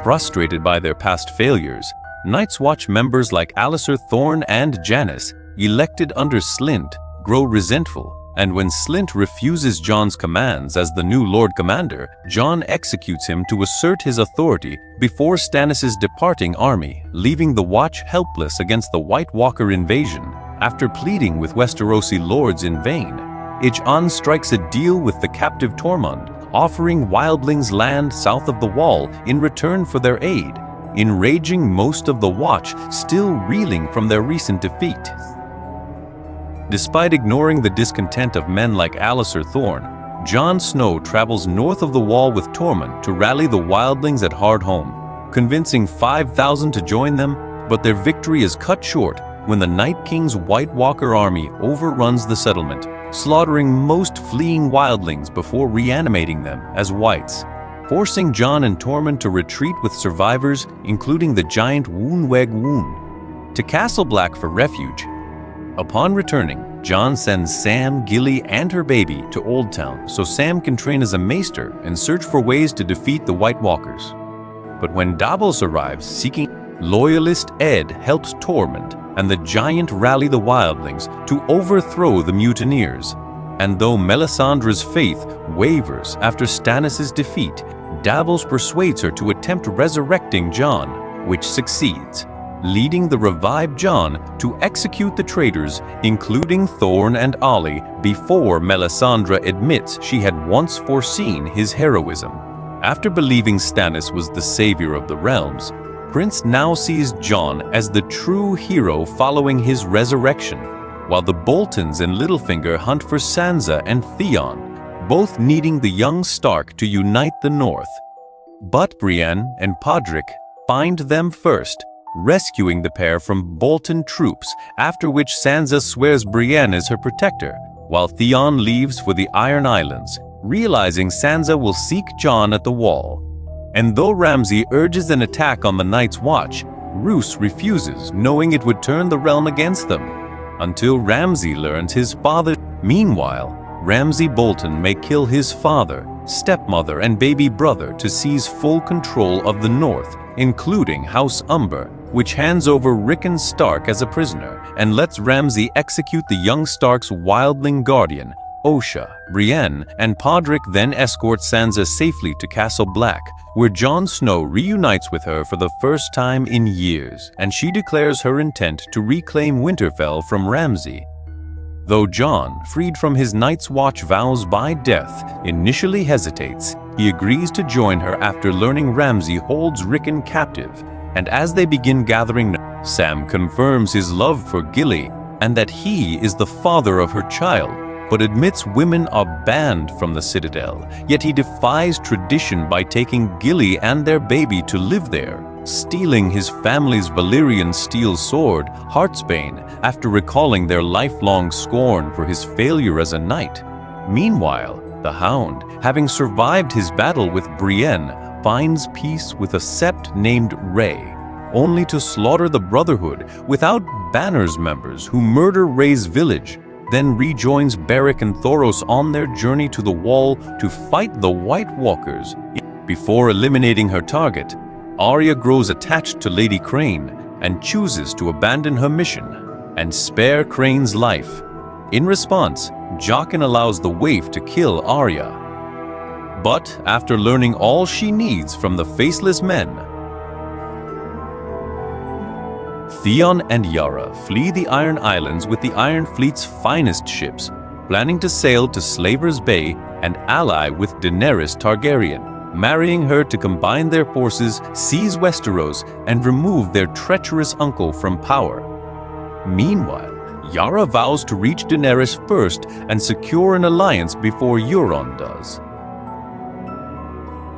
frustrated by their past failures, Night's Watch members like Alliser Thorne and Janis, elected under Slynt, grow resentful, and when Slynt refuses Jon's commands as the new Lord Commander, Jon executes him to assert his authority before Stannis' departing army, leaving the Watch helpless against the White Walker invasion. After pleading with Westerosi lords in vain, Jon strikes a deal with the captive Tormund, offering wildlings land south of the Wall in return for their aid, enraging most of the Watch still reeling from their recent defeat. Despite ignoring the discontent of men like Alliser Thorne, Jon Snow travels north of the Wall with Tormund to rally the wildlings at Hardhome, convincing 5,000 to join them, but their victory is cut short when the Night King's White Walker army overruns the settlement, slaughtering most fleeing wildlings before reanimating them as whites, forcing Jon and Tormund to retreat with survivors, including the giant Woonweg Woon, to Castle Black for refuge. Upon returning, Jon sends Sam, Gilly, and her baby to Old Town so Sam can train as a maester and search for ways to defeat the White Walkers. But when Davos arrives seeking, loyalist Ed helps Tormund and the giant rally the wildlings to overthrow the mutineers. And though Melisandre's faith wavers after Stannis' defeat, Davos persuades her to attempt resurrecting Jon, which succeeds, leading the revived Jon to execute the traitors, including Thorne and Olly, before Melisandre admits she had once foreseen his heroism. After believing Stannis was the savior of the realms, Prince now sees Jon as the true hero following his resurrection, while the Boltons and Littlefinger hunt for Sansa and Theon, both needing the young Stark to unite the North. But Brienne and Podrick find them first, rescuing the pair from Bolton troops, after which Sansa swears Brienne is her protector, while Theon leaves for the Iron Islands, realizing Sansa will seek Jon at the Wall. And though Ramsay urges an attack on the Night's Watch, Roose refuses, knowing it would turn the realm against them, until Ramsay learns his father. Meanwhile, Ramsay Bolton may kill his father, stepmother, and baby brother to seize full control of the North, including House Umber, which hands over Rickon Stark as a prisoner and lets Ramsay execute the young Stark's wildling guardian, Osha. Brienne and Podrick then escort Sansa safely to Castle Black, where Jon Snow reunites with her for the first time in years, and she declares her intent to reclaim Winterfell from Ramsay. Though Jon, freed from his Night's Watch vows by death, initially hesitates, he agrees to join her after learning Ramsay holds Rickon captive, and as they begin gathering, Sam confirms his love for Gilly and that he is the father of her child, but admits women are banned from the citadel, yet he defies tradition by taking Gilly and their baby to live there, stealing his family's Valyrian steel sword, Heartsbane, after recalling their lifelong scorn for his failure as a knight. Meanwhile, the Hound, having survived his battle with Brienne, finds peace with a sept named Rey, only to slaughter the Brotherhood without Banner's members who murder Rey's village, then rejoins Beric and Thoros on their journey to the Wall to fight the White Walkers. Before eliminating her target, Arya grows attached to Lady Crane and chooses to abandon her mission and spare Crane's life. In response, Jaqen allows the Waif to kill Arya. But after learning all she needs from the Faceless Men, Theon and Yara flee the Iron Islands with the Iron Fleet's finest ships, planning to sail to Slaver's Bay and ally with Daenerys Targaryen, marrying her to combine their forces, seize Westeros, and remove their treacherous uncle from power. Meanwhile, Yara vows to reach Daenerys first and secure an alliance before Euron does.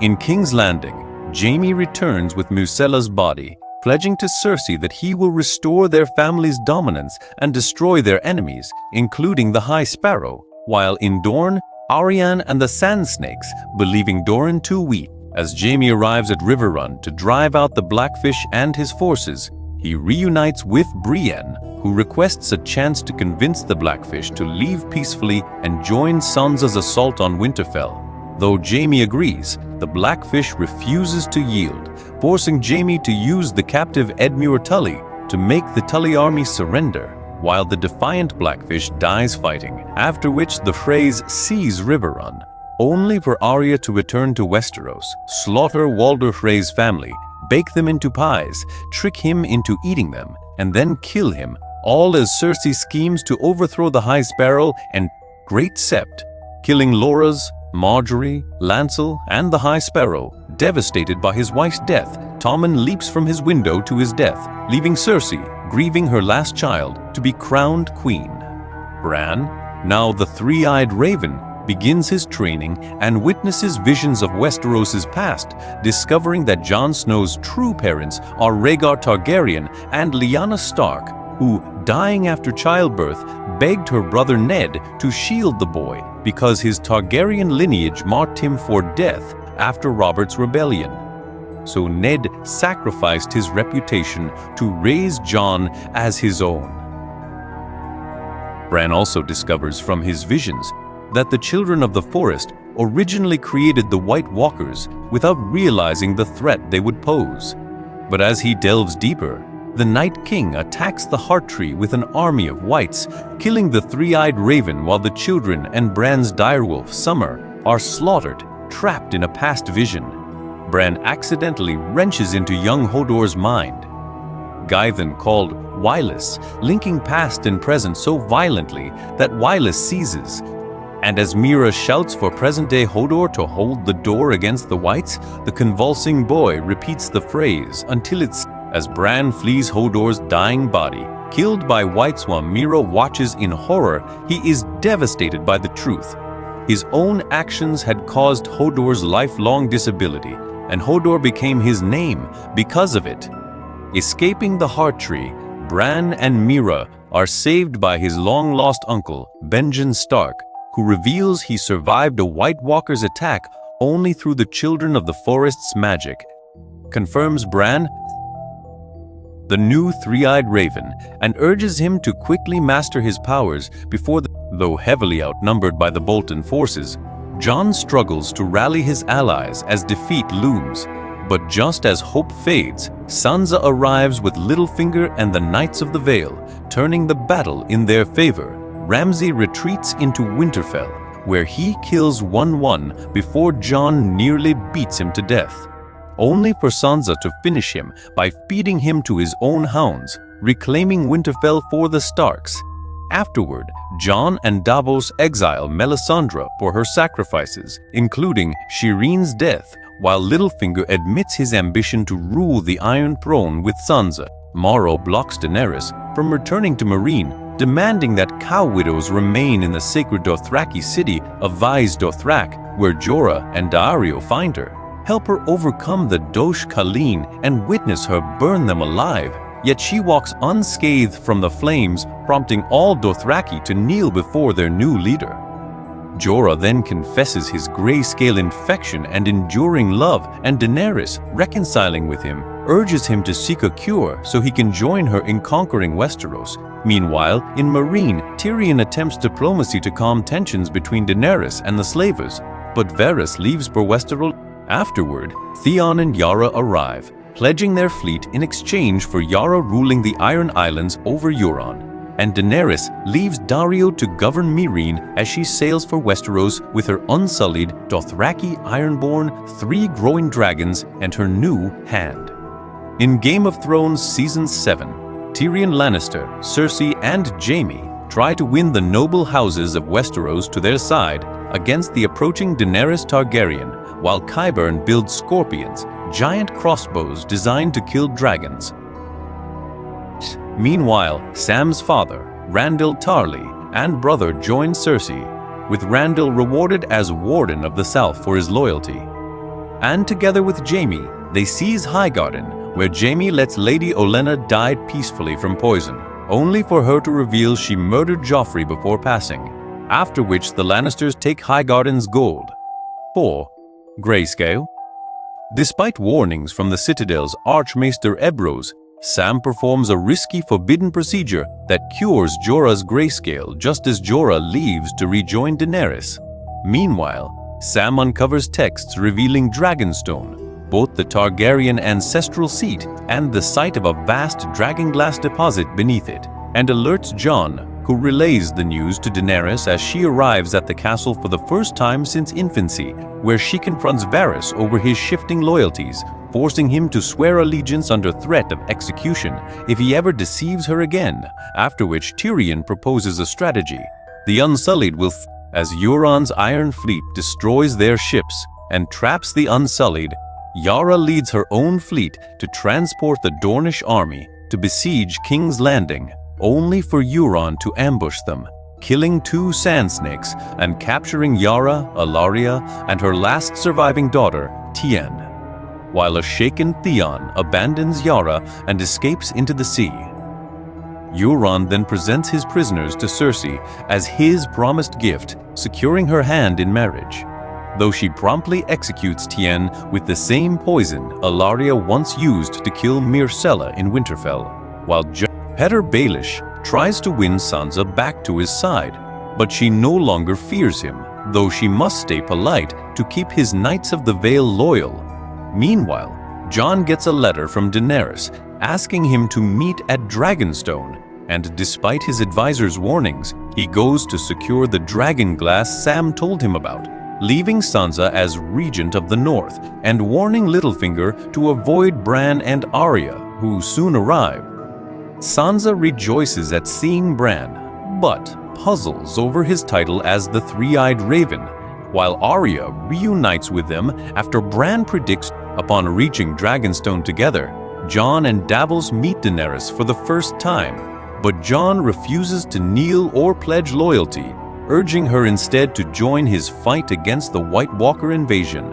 In King's Landing, Jaime returns with Myrcella's body, pledging to Cersei that he will restore their family's dominance and destroy their enemies, including the High Sparrow, while in Dorne, Arianne and the Sand Snakes, believing Doran too weak. As Jaime arrives at Riverrun to drive out the Blackfish and his forces, he reunites with Brienne, who requests a chance to convince the Blackfish to leave peacefully and join Sansa's assault on Winterfell. Though Jaime agrees, the Blackfish refuses to yield, forcing Jaime to use the captive Edmure Tully to make the Tully army surrender, while the defiant Blackfish dies fighting, after which the Freys seize Riverrun, only for Arya to return to Westeros, slaughter Walder Frey's family, bake them into pies, trick him into eating them, and then kill him, all as Cersei schemes to overthrow the High Sparrow and Great Sept, killing Loras, Marjorie, Lancel, and the High Sparrow. Devastated by his wife's death, Tommen leaps from his window to his death, leaving Cersei, grieving her last child, to be crowned queen. Bran, now the three-eyed Raven, begins his training and witnesses visions of Westeros' past, discovering that Jon Snow's true parents are Rhaegar Targaryen and Lyanna Stark, who, dying after childbirth, begged her brother Ned to shield the boy because his Targaryen lineage marked him for death after Robert's rebellion. So Ned sacrificed his reputation to raise Jon as his own. Bran also discovers from his visions that the children of the forest originally created the White Walkers without realizing the threat they would pose. But as he delves deeper, the Night King attacks the Heart Tree with an army of whites, killing the three-eyed Raven while the children and Bran's direwolf, Summer, are slaughtered, trapped in a past vision. Bran accidentally wrenches into young Hodor's mind. Gython called Wylus, linking past and present so violently that Wylus seizes. And as Mira shouts for present-day Hodor to hold the door against the whites, the convulsing boy repeats the phrase until it's as Bran flees Hodor's dying body. Killed by whites while Mira watches in horror, he is devastated by the truth. His own actions had caused Hodor's lifelong disability, and Hodor became his name because of it. Escaping the Heart Tree, Bran and Mira are saved by his long-lost uncle, Benjen Stark, who reveals he survived a White Walker's attack only through the Children of the Forest's magic. Confirms Bran the new three-eyed Raven and urges him to quickly master his powers before though heavily outnumbered by the Bolton forces, Jon struggles to rally his allies as defeat looms. But just as hope fades, Sansa arrives with Littlefinger and the Knights of the Vale, turning the battle in their favor. Ramsay retreats into Winterfell, where he kills 1-1 before Jon nearly beats him to death, only for Sansa to finish him by feeding him to his own hounds, reclaiming Winterfell for the Starks. Afterward, Jon and Davos exile Melisandre for her sacrifices, including Shireen's death, while Littlefinger admits his ambition to rule the Iron Throne with Sansa. Morrow blocks Daenerys from returning to Meereen, demanding that cow widows remain in the sacred Dothraki city of Vais Dothrak, where Jorah and Daario find her, help her overcome the Dosh Khaleen and witness her burn them alive. Yet she walks unscathed from the flames, prompting all Dothraki to kneel before their new leader. Jorah then confesses his grayscale infection and enduring love, and Daenerys, reconciling with him, urges him to seek a cure so he can join her in conquering Westeros. Meanwhile, in Meereen, Tyrion attempts diplomacy to calm tensions between Daenerys and the Slavers, but Varys leaves for Westeros. Afterward, Theon and Yara arrive, pledging their fleet in exchange for Yara ruling the Iron Islands over Euron. And Daenerys leaves Daario to govern Meereen as she sails for Westeros with her unsullied Dothraki Ironborn, 3 growing dragons, and her new hand. In Game of Thrones Season 7, Tyrion Lannister, Cersei, and Jaime try to win the noble houses of Westeros to their side against the approaching Daenerys Targaryen, while Qyburn builds scorpions, giant crossbows designed to kill dragons. Meanwhile, Sam's father, Randyll Tarly, and brother join Cersei, with Randyll rewarded as Warden of the South for his loyalty. And together with Jaime, they seize Highgarden, where Jaime lets Lady Olenna die peacefully from poison, only for her to reveal she murdered Joffrey before passing, after which the Lannisters take Highgarden's gold. 4. Grayscale. Despite warnings from the Citadel's Archmaester Ebrose, Sam performs a risky forbidden procedure that cures Jorah's grayscale just as Jorah leaves to rejoin Daenerys. Meanwhile, Sam uncovers texts revealing Dragonstone, both the Targaryen ancestral seat and the site of a vast dragonglass deposit beneath it, and alerts Jon, who relays the news to Daenerys as she arrives at the castle for the first time since infancy, where she confronts Varys over his shifting loyalties, forcing him to swear allegiance under threat of execution if he ever deceives her again, after which Tyrion proposes a strategy. The Unsullied will as Euron's Iron Fleet destroys their ships and traps the Unsullied, Yara leads her own fleet to transport the Dornish army to besiege King's Landing, only for Euron to ambush them, killing 2 sand snakes and capturing Yara, Alaria, and her last surviving daughter, Tien, while a shaken Theon abandons Yara and escapes into the sea. Euron then presents his prisoners to Cersei as his promised gift, securing her hand in marriage, though she promptly executes Tien with the same poison Alaria once used to kill Myrcella in Winterfell, while Petyr Baelish tries to win Sansa back to his side, but she no longer fears him, though she must stay polite to keep his Knights of the Vale loyal. Meanwhile, Jon gets a letter from Daenerys asking him to meet at Dragonstone, and despite his advisor's warnings, he goes to secure the dragonglass Sam told him about, leaving Sansa as regent of the North and warning Littlefinger to avoid Bran and Arya, who soon arrive. Sansa rejoices at seeing Bran, but puzzles over his title as the Three-Eyed Raven, while Arya reunites with them after Bran predicts. Upon reaching Dragonstone together, Jon and Davos meet Daenerys for the first time, but Jon refuses to kneel or pledge loyalty, urging her instead to join his fight against the White Walker invasion.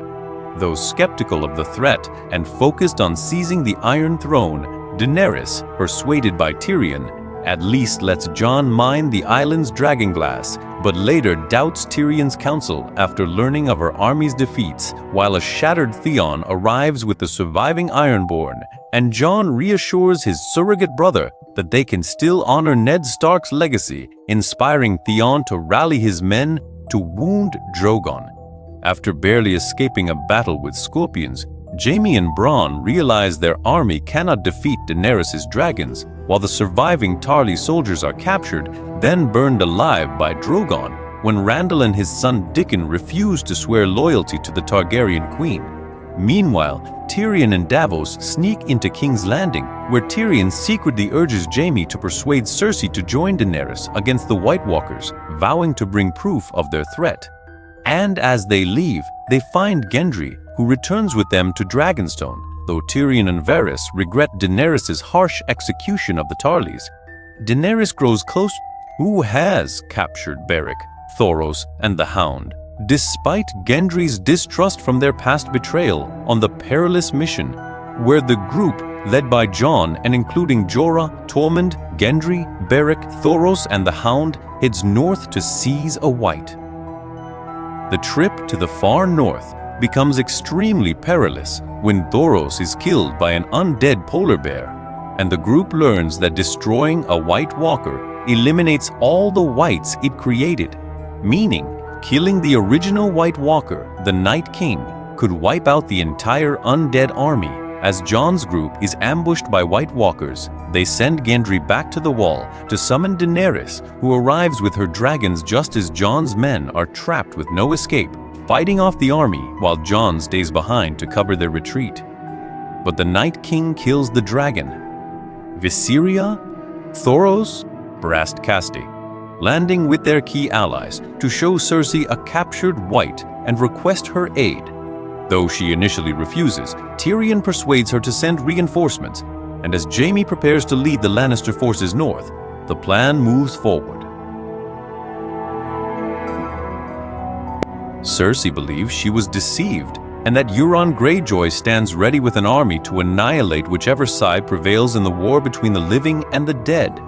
Though skeptical of the threat and focused on seizing the Iron Throne, Daenerys, persuaded by Tyrion, at least lets Jon mine the island's dragonglass, but later doubts Tyrion's counsel after learning of her army's defeats, while a shattered Theon arrives with the surviving Ironborn, and Jon reassures his surrogate brother that they can still honor Ned Stark's legacy, inspiring Theon to rally his men to wound Drogon. After barely escaping a battle with scorpions, Jaime and Bronn realize their army cannot defeat Daenerys' dragons, while the surviving Tarly soldiers are captured, then burned alive by Drogon, when Randyll and his son Dickon refuse to swear loyalty to the Targaryen queen. Meanwhile, Tyrion and Davos sneak into King's Landing, where Tyrion secretly urges Jaime to persuade Cersei to join Daenerys against the White Walkers, vowing to bring proof of their threat. And as they leave, they find Gendry, who returns with them to Dragonstone, though Tyrion and Varys regret Daenerys' harsh execution of the Tarlys. Daenerys grows close who has captured Beric, Thoros, and the Hound, despite Gendry's distrust from their past betrayal on the perilous mission, where the group, led by Jon and including Jorah, Tormund, Gendry, Beric, Thoros, and the Hound, heads north to seize a White. The trip to the far north becomes extremely perilous when Thoros is killed by an undead polar bear, and the group learns that destroying a White Walker eliminates all the Whites it created, meaning killing the original White Walker, the Night King, could wipe out the entire undead army. As Jon's group is ambushed by White Walkers, they send Gendry back to the Wall to summon Daenerys, who arrives with her dragons just as Jon's men are trapped with no escape, fighting off the army while Jon stays behind to cover their retreat. But the Night King kills the dragon. Viserion, Thoros, Brast Caste, landing with their key allies to show Cersei a captured White and request her aid. Though she initially refuses, Tyrion persuades her to send reinforcements, and as Jaime prepares to lead the Lannister forces north, the plan moves forward. Cersei believes she was deceived and that Euron Greyjoy stands ready with an army to annihilate whichever side prevails in the war between the living and the dead.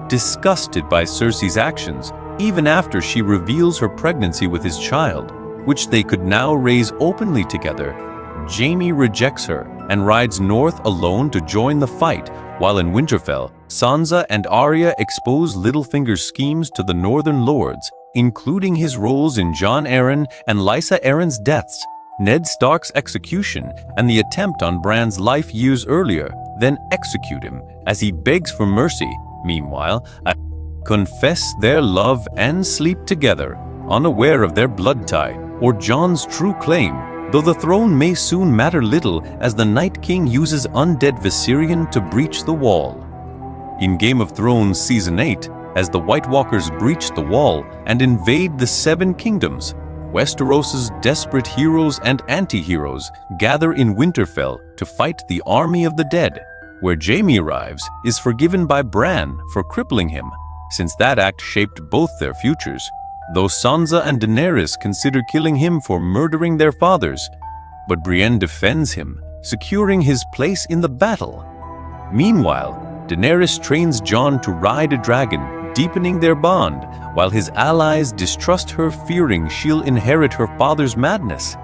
Disgusted by Cersei's actions, even after she reveals her pregnancy with his child, which they could now raise openly together, Jaime rejects her and rides north alone to join the fight, while in Winterfell, Sansa and Arya expose Littlefinger's schemes to the Northern Lords, including his roles in Jon Arryn and Lysa Arryn's deaths, Ned Stark's execution, and the attempt on Bran's life years earlier, then execute him as he begs for mercy. Meanwhile, confess their love and sleep together, unaware of their blood tie or Jon's true claim, though the throne may soon matter little as the Night King uses undead Viserion to breach the Wall. In Game of Thrones Season 8, as the White Walkers breach the Wall and invade the Seven Kingdoms, Westeros's desperate heroes and anti-heroes gather in Winterfell to fight the army of the dead. Where Jaime arrives is forgiven by Bran for crippling him, since that act shaped both their futures, though Sansa and Daenerys consider killing him for murdering their fathers. But Brienne defends him, securing his place in the battle. Meanwhile, Daenerys trains Jon to ride a dragon, deepening their bond, while his allies distrust her, fearing she'll inherit her father's madness.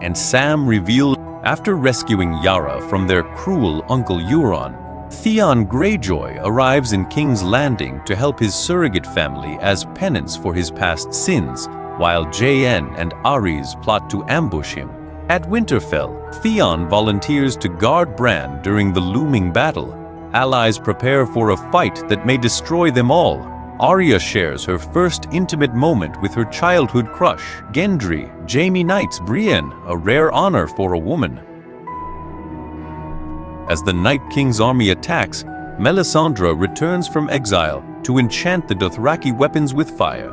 And Sam reveals, after rescuing Yara from their cruel Uncle Euron, Theon Greyjoy arrives in King's Landing to help his surrogate family as penance for his past sins, while Jaen and Aerys plot to ambush him. At Winterfell, Theon volunteers to guard Bran during the looming battle. Allies prepare for a fight that may destroy them all. Arya shares her first intimate moment with her childhood crush, Gendry. Jaime knights Brienne, a rare honor for a woman. As the Night King's army attacks, Melisandre returns from exile to enchant the Dothraki weapons with fire.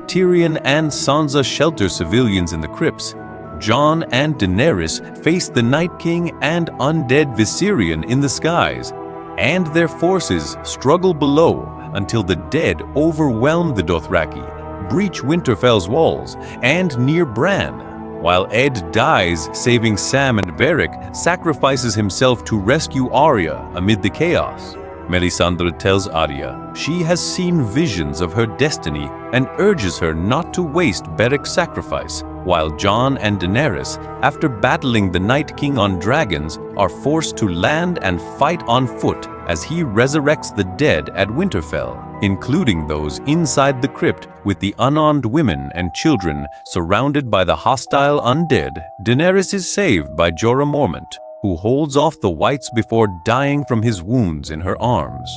Tyrion and Sansa shelter civilians in the crypts. Jon and Daenerys face the Night King and undead Viserion in the skies, and their forces struggle below until the dead overwhelm the Dothraki, breach Winterfell's walls, and near Bran. While Ed dies saving Sam and Beric, sacrifices himself to rescue Arya amid the chaos. Melisandre tells Arya she has seen visions of her destiny and urges her not to waste Beric's sacrifice, while Jon and Daenerys, after battling the Night King on dragons, are forced to land and fight on foot as he resurrects the dead at Winterfell, including those inside the crypt with the unarmed women and children surrounded by the hostile undead. Daenerys is saved by Jorah Mormont, who holds off the Whites before dying from his wounds in her arms.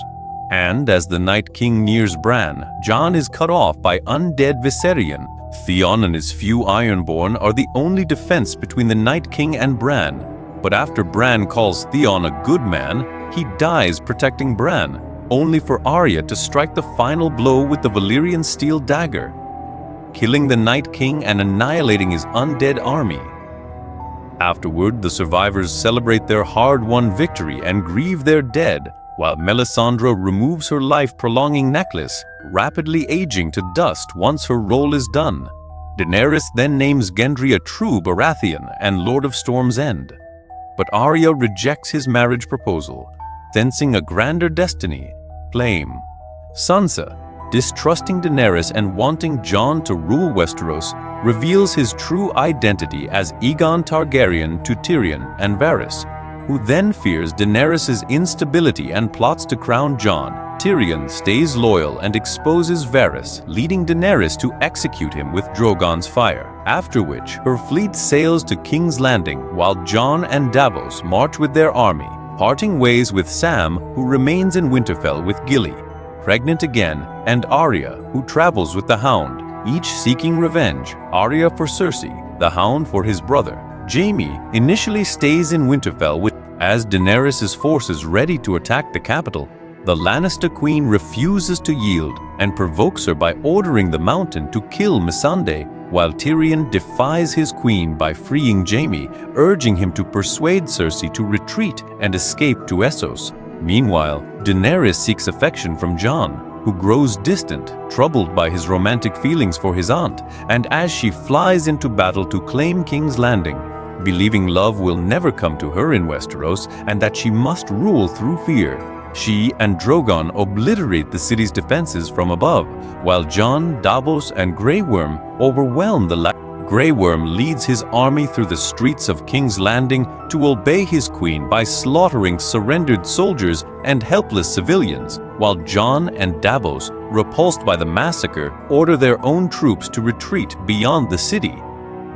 And as the Night King nears Bran, Jon is cut off by undead Viserion. Theon and his few Ironborn are the only defense between the Night King and Bran, but after Bran calls Theon a good man, he dies protecting Bran, only for Arya to strike the final blow with the Valyrian steel dagger, killing the Night King and annihilating his undead army. Afterward, the survivors celebrate their hard-won victory and grieve their dead, while Melisandre removes her life-prolonging necklace, rapidly aging to dust once her role is done. Daenerys then names Gendry a true Baratheon and Lord of Storm's End. But Arya rejects his marriage proposal, sensing a grander destiny, flame. Sansa, distrusting Daenerys and wanting Jon to rule Westeros, reveals his true identity as Aegon Targaryen to Tyrion and Varys, who then fears Daenerys' instability and plots to crown Jon. Tyrion stays loyal and exposes Varys, leading Daenerys to execute him with Drogon's fire, after which her fleet sails to King's Landing while Jon and Davos march with their army, parting ways with Sam, who remains in Winterfell with Gilly, pregnant again, and Arya, who travels with the Hound, each seeking revenge, Arya for Cersei, the Hound for his brother. Jaime initially stays in Winterfell as Daenerys' forces ready to attack the capital. The Lannister queen refuses to yield and provokes her by ordering the Mountain to kill Missandei, while Tyrion defies his queen by freeing Jaime, urging him to persuade Cersei to retreat and escape to Essos. Meanwhile, Daenerys seeks affection from Jon, who grows distant, troubled by his romantic feelings for his aunt, and as she flies into battle to claim King's Landing, believing love will never come to her in Westeros and that she must rule through fear. She and Drogon obliterate the city's defenses from above, while Jon, Davos, and Grey Worm overwhelm the Grey Worm leads his army through the streets of King's Landing to obey his queen by slaughtering surrendered soldiers and helpless civilians, while Jon and Davos, repulsed by the massacre, order their own troops to retreat beyond the city.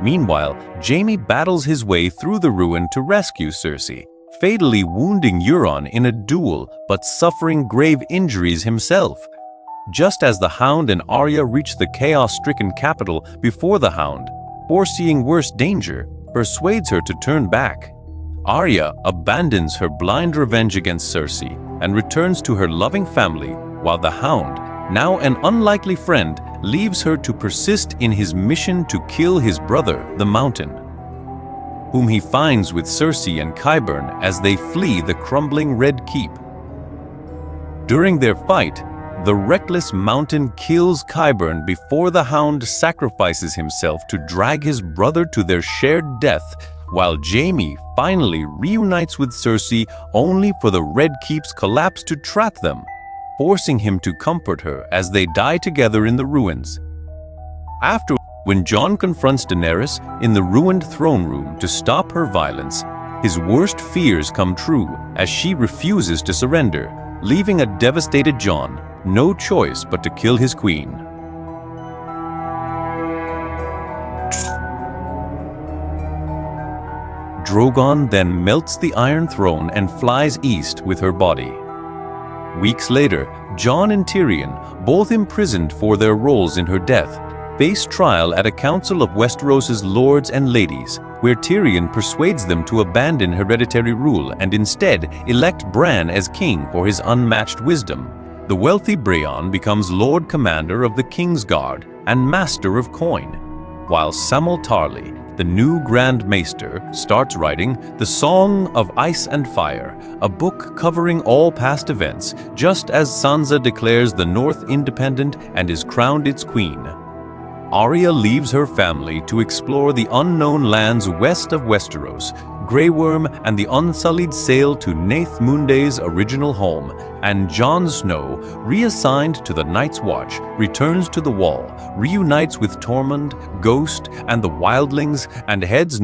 Meanwhile, Jaime battles his way through the ruin to rescue Cersei, fatally wounding Euron in a duel but suffering grave injuries himself. Just as the Hound and Arya reach the chaos-stricken capital before the Hound, foreseeing worse danger, persuades her to turn back. Arya abandons her blind revenge against Cersei and returns to her loving family, while the Hound, now an unlikely friend, leaves her to persist in his mission to kill his brother, the Mountain, whom he finds with Cersei and Qyburn as they flee the crumbling Red Keep. During their fight, the reckless Mountain kills Qyburn before the Hound sacrifices himself to drag his brother to their shared death, while Jaime finally reunites with Cersei only for the Red Keep's collapse to trap them, forcing him to comfort her as they die together in the ruins. After, when Jon confronts Daenerys in the ruined throne room to stop her violence, his worst fears come true as she refuses to surrender, leaving a devastated Jon no choice but to kill his queen. Drogon then melts the Iron Throne and flies east with her body. Weeks later, Jon and Tyrion, both imprisoned for their roles in her death, face trial at a council of Westeros' lords and ladies, where Tyrion persuades them to abandon hereditary rule and instead elect Bran as king for his unmatched wisdom. The wealthy Breon becomes Lord Commander of the King's Guard and Master of Coin, while Samwell Tarly, the new Grand Maester, starts writing The Song of Ice and Fire, a book covering all past events, just as Sansa declares the North independent and is crowned its queen. Arya leaves her family to explore the unknown lands west of Westeros. Grey Worm and the Unsullied sail to Nath Munday's original home, and Jon Snow, reassigned to the Night's Watch, returns to the Wall, reunites with Tormund, Ghost, and the Wildlings, and heads